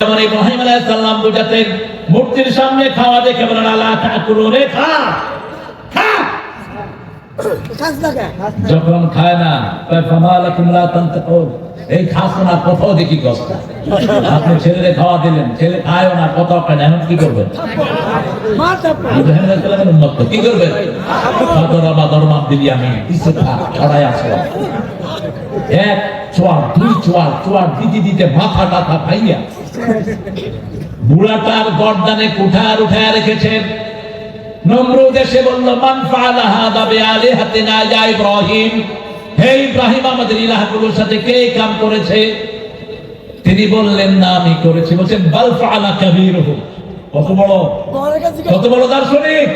যেমন ইব্রাহিম আলাইহিস সালাম বুঝাতেন মূর্তির সামনে খাওয়া দেখে বলেন আলা তাকুলু রে খা খা, যখন খায় না ফামালাকুম লা তানতাকুন, এই খাসো না কোথাও দেখি কষ্ট। আপনি ছেলেরে খাওয়া দিলেন, ছেলে খায়ও না, কোথাও খায় না, এখন কি করবেন? ইব্রাহিম আলাইহিস সালামের উম্মত তো কি করবেন? ফাদরাবা দরমাম দিলি আমি পিছে খা ছড়াই আসলাম, এক চোয়ার দুই চোয়ার চোয়ার দিতে দিতে মাথা টাথা ভাইয়া বুড়াটার গর্দানে কুঠার উঠায় রেখেছেন। নমরুদ এসে বলল মান ফাআলা হাযা বিআলিহাতিনা ইয়া ইব্রাহিম, হে ইব্রাহিম আমাদের ইলাহগুলোর সাথে কে কাম করেছে? তিনি বললেন না আমি করেছি। বলেন বাল ফাআলা কাবীরুহু, কত বড় দার্শনিক,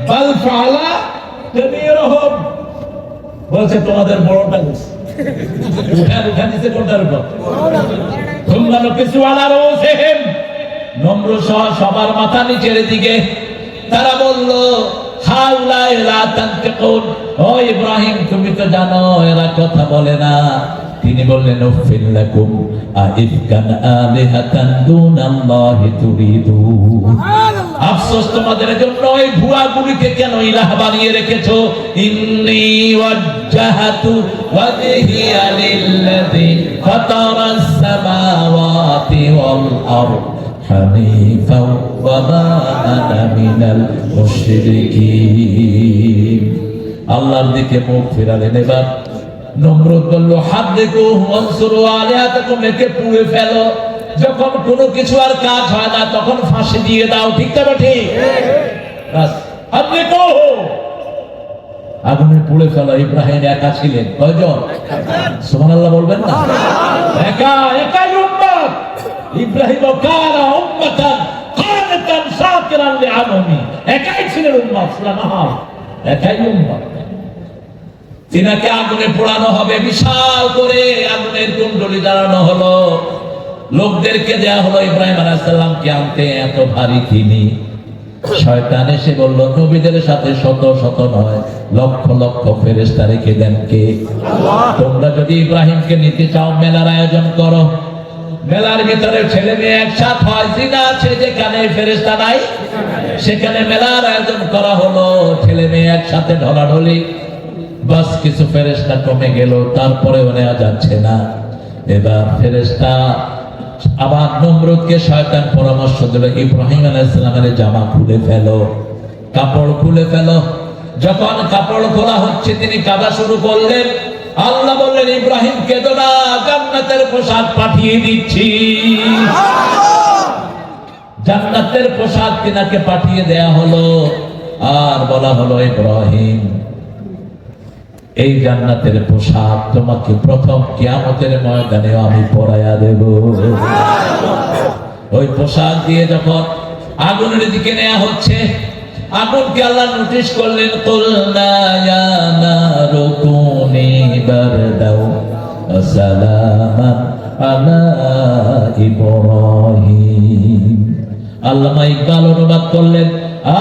বাল ফাআলা কাবীরুহু, বলছে তোমাদের বড়টা গেছে উঠা দিতে কোনটার উপর? তোমরা কিছু আলার ওসেহেম, নম্র সবার মাথা নিচের দিকে। তারা বলল হাউলাই লা তানতাকুন, ও ইব্রাহিম তুমি তো জানো এরা কথা বলে না। তিনি বললেন উফিল লাকুম আইফকান আলিহাতান দুনাল্লাহি তুরিদুন, আফসোস তোমাদের জন্য এই ভুয়াগুলিকে কেন ইলাহ বানিয়ে রেখেছো। ইন্নী ওয়াজ্জাহাতু ওয়াজহিয়া লিল্লাযী ফাতারাস সামাওয়াতি ওয়াল আরদ হানিফা ওয়া মা আনা মিনাল মুশরিকিন। আল্লাহর দিকে মুখ ফিরালেন। এবার নমরুদ বলল হাদরিকু ওয়ানসুরু আলিহাতাকুম, একে পুড়ে ফেলো। যখন কোনো কিছু আর কাজ হয় না তখন ফাঁসি দিয়ে দাও, ঠিক না ঠিক? বাস হাদরিকু, আগুনে পুড়ে ফেলো। ইব্রাহিম একা ছিলেন, কয়জন? সুবহানাল্লাহ বলবেন না? একা একাই উম্মত। ইব্রাহিম কানা উম্মাতান কানাতান শাকিরান লিআনমি, একাই ছিলেন উম্মত, সুবহানাল্লাহ, একাই উম্মত। তিনাকে আগুনে পোড়ানো হবে, বিশাল করে আগুনের কুণ্ডলী জ্বালানো হলো, লোকদেরকে দেয়া হলো ইব্রাহিম আলাইহিস সালামকে আনতে। এত ভারী তিনি, শয়তান এসে বলল নবীদের সাথে শত শত নয় লক্ষ লক্ষ ফেরেশতা রেখে দেন কে? তোমরা যদি ইব্রাহিমকে নিতে চাও মেলার আয়োজন করো, মেলার ভিতরে ছেলে মেয়ে একসাথ হয়, জিনা আছে যেখানে ফেরেশতা নাই সেখানে মেলার আয়োজন করা হলো, ছেলে মেয়ে একসাথে ঢলাঢলি। বাস কিছু ফেরেশতা কমে গেল, তারপরেও নেওয়া যাচ্ছে না। এবার ফেরেশতা আবার নমরুদকে শয়তান পরামর্শ দিল ইব্রাহিম আলাইহিস সালামের জামা খুলে ফেলো, কাপড় খুলে ফেলো। যখন কাপড় খোলা হচ্ছে তিনি কাঁদা শুরু করলেন। আল্লাহ বললেন ইব্রাহিম কেঁদো না, জান্নাতের পোশাক পাঠিয়ে দিচ্ছি। জান্নাতের পোশাক তিনাকে পাঠিয়ে দেয়া হলো, আর বলা হলো ইব্রাহিম এই জান্নাতের পোশাক তোমাকে প্রথম কিয়ামতের ময়দানে আমি পরাইয়া দেব। ওই পোশাক দিয়ে যখন আগুনের দিকে নেওয়া হচ্ছে, আগুনকে আল্লাহ নোটিশ করলেন কুলনা ইয়া নারু কুনি বারদাও ওয়া সালামান আলা ইব্রাহিম। আল্লামা ইকবাল অনুবাদ করলেন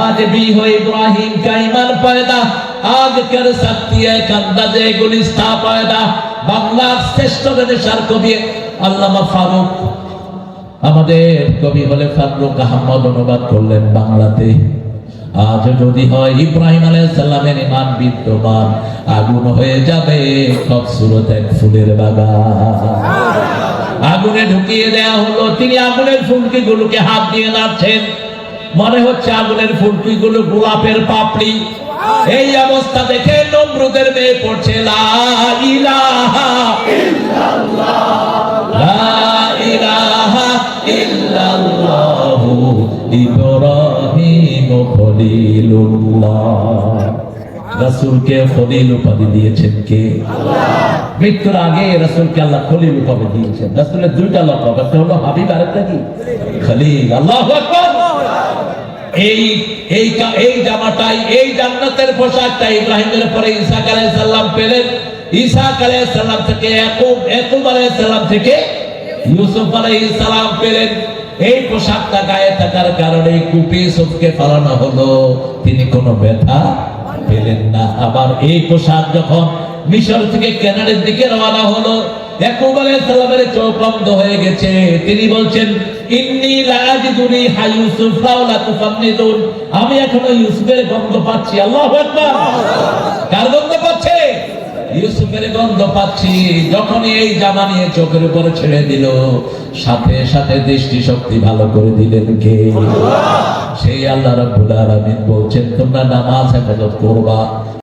আজ भी हो इब्राहिम का ईमान पैदा, आग कर सकती है कंदाजे गुलिस्ता पैदा। বাংলার শ্রেষ্ঠ দেশের কবি আল্লামা ফারুক, আমাদের কবি বলে ফারুক আহমদ অনুবাদ করলেন বাংলাতে আজ যদি হয় ইব্রাহিম আলাইহিস সালামের ঈমান বিদ্যমান, আগুন হয়ে যাবে খুবসুরত এক ফুলের বাগান। আগুনে ঢুকিয়ে দেয়া হলো, তিনি আগুনের ফুলকিগুলোকে হাত দিয়ে নাড়ছেন, মনে হচ্ছে আগুনের ফুলকিগুলো গোলাপের পাপড়ি। এই অবস্থা দেখে নমরুদের মেয়ে পড়ছে লা ইলাহা ইল্লাল্লাহ লা ইলাহা ইল্লাল্লাহু ইব্রাহিম খলিলুল্লাহ। রাসূলকে খলিল উপাধি দিয়েছেন কে? আল্লাহ। মৃত্যুর আগে রাসূলকে আল্লাহ খলিল উপাধি দিয়েছেন। রাসূলের দুইটা লকব, একটা হলো হাবিব আর একটা কি খলিল। আল্লাহু আকবার। এই জামাটাই, এই জান্নাতের পোশাকটাই ইব্রাহিমের পরে ঈসা আলাইহিস সালাম পেলেন। ঈসা আলাইহিস সালাম থেকে ইয়াকুব আলাইহিস সালাম থেকে ইউসুফ আলাইহিস সালাম পেলেন। এই পোশাকটা গায়ে থাকার কারণে কুপি ইউসুফকে ফালানো হলো, তিনি কোনো ব্যথা পেলেন না। আবার এই পোশাক যখন মিশর থেকে কেনারের দিকে রওনা হলো, ইয়াকুব আলাইহিস সালামের চোখ বন্ধ হয়ে গেছে। তিনি বলছেন ইন্নী লা আজিদু রিহা ইউসুফ লাউলা তুফান্নিদুন, আমি এখনো ইউসুফের গন্ধ পাচ্ছি। আল্লাহু আকবার। কার গন্ধ পাচ্ছে? ইউসুফের গন্ধ পাচ্ছি। যখন এই জামা নিয়ে চোখের উপরে ছেড়ে দিল, সাথে সাথে দৃষ্টি শক্তি ভালো করে দিলেন কে? সেই আল্লাহ রাব্বুল আলামিন বলছেন তোমরা নামাজ হেফাজত করবা।